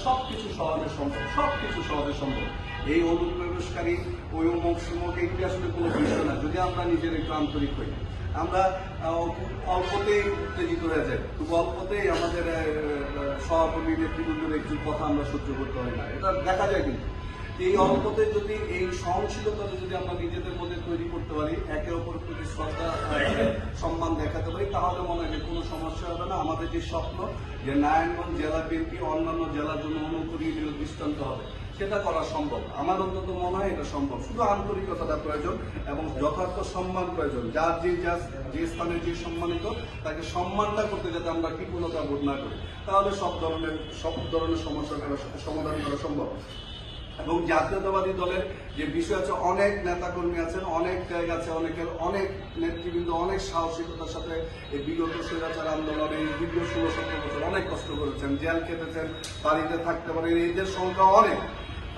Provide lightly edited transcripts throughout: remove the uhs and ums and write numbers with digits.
সবকিছু সহজে সম্ভব, সবকিছু সহজে সম্ভব। এই অনুপ্রবেশকারী ওই অমুক সুমুক এগুলি আসলে কোনো বিষয় না, যদি আমরা নিজের একটু আন্তরিক হই। আমরা অল্পতেই উত্তেজিত হয়ে যাই, খুব অল্পতেই আমাদের সহকর্মী নেতৃবৃন্দের একটু কথা আমরা সহ্য করতে হয় না, এটা দেখা যায়। কিন্তু এই অল্পতে যদি এই সহনশীলতা যদি আমরা নিজেদের মধ্যে তৈরি করতে পারি, একে অপরের প্রতি শ্রদ্ধা সম্মান দেখাতে পারি, তাহলে মনে হয় যে কোনো সমস্যা হবে না। আমাদের যে স্বপ্ন যে নারায়ণগঞ্জ জেলা বিএনপি অন্যান্য জেলার জন্য অনুকরণীয় দৃষ্টান্ত হবে, সেটা করা সম্ভব। আমার অন্তত মনে হয় এটা সম্ভব। শুধু আন্তরিকতাটা প্রয়োজন এবং যথার্থ সম্মান প্রয়োজন। যার যে স্থানে যে সম্মানিত, তাকে সম্মানটা করতে যাতে আমরা কৃপণতা বোধ না করি, তাহলে সব ধরনের সমস্যার সমাধান করা সম্ভব। এবং জাতীয়তাবাদী দলের যে বিষয় আছে, অনেক নেতাকর্মী আছেন, অনেক জায়গা আছে, অনেক নেতৃবৃন্দ অনেক সাহসিকতার সাথে এই বিগত স্বৈরাচার আন্দোলনে এই দীর্ঘ 16-17 বছর অনেক কষ্ট করেছেন, জেল খেটেছেন, বাড়িতে থাকতে পারেন, এদের সংখ্যা অনেক।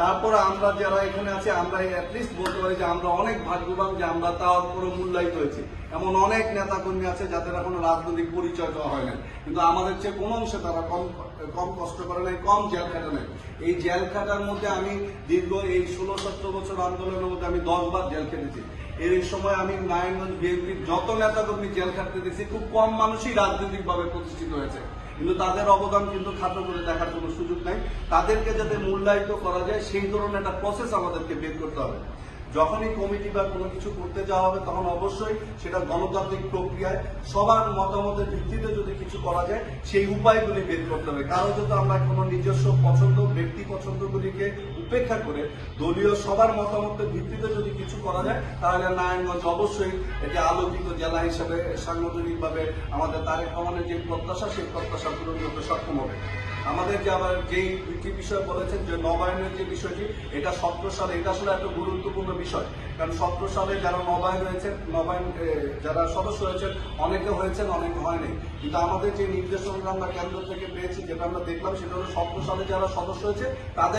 তারপরে আমরা যারা এখানে আছি, আমরা অ্যাটলিস্ট বলতে পারি যে আমরা অনেক ভাগ্যবান যে আমরা তার উপরে মূল্যায়িত হয়েছি। এমন অনেক নেতাকর্মী আছে যাদের এখন রাজনৈতিক পরিচয় দেওয়া হয় না, কিন্তু আমাদের চেয়ে কোনো অংশে তারা কম কষ্ট করে নাই, কম জেল খাটা নাই। এই জেল খাটার মধ্যে আমি দীর্ঘ এই 16-17 বছর আন্দোলনের মধ্যে আমি 10 বার জেল খেটেছি। এর সময় আমি নারায়ণগঞ্জ বিএনপির যত নেতাকর্মী জেল খাটতে দেখছি, খুব কম মানুষই রাজনৈতিকভাবে প্রতিষ্ঠিত হয়েছে, কিন্তু তাদের অবদান কিন্তু খাটো করে দেখার কোনো সুযোগ নাই। তাদেরকে যাতে মূল্যায়িত করা যায়, সেই ধরনের একটা প্রসেস আমাদেরকে বের করতে হবে। যখনই কমিটি বা কোনো কিছু করতে যাওয়া হবে, তখন অবশ্যই সেটা গণতান্ত্রিক প্রক্রিয়ায় সবার মতামতের ভিত্তিতে যদি কিছু করা যায়, সেই উপায়গুলি বের করতে হবে। কারণ যদি আমরা কোনো নিজস্ব পছন্দ, ব্যক্তি পছন্দগুলিকে উপেক্ষা করে দলীয় সবার মতামতের ভিত্তিতে যদি কিছু করা যায়, তাহলে নারায়ণগঞ্জ অবশ্যই এটি আলোকিত জেলা হিসেবে সাংগঠনিকভাবে আমাদের তারেক রহমানের যে প্রত্যাশা, সেই প্রত্যাশা পূরণ করতে সক্ষম হবে। আমাদের যে আবার যেই দুইটি বিষয় বলেছেন, যে নবায়নের যে বিষয়টি, এটা 17 সালে, এটা আসলে একটা গুরুত্বপূর্ণ বিষয়। কারণ 17 সালে যারা নবায়ন হয়েছেন, যারা সদস্য হয়েছেন, অনেকে হয়েছেন, অনেকে হয়নি। কিন্তু আমাদের যে নির্দেশনা আমরা কেন্দ্র থেকে পেয়েছি, যেটা আমরা দেখলাম, সেটা হলো 17 সালে যারা সদস্য হয়েছে তাদের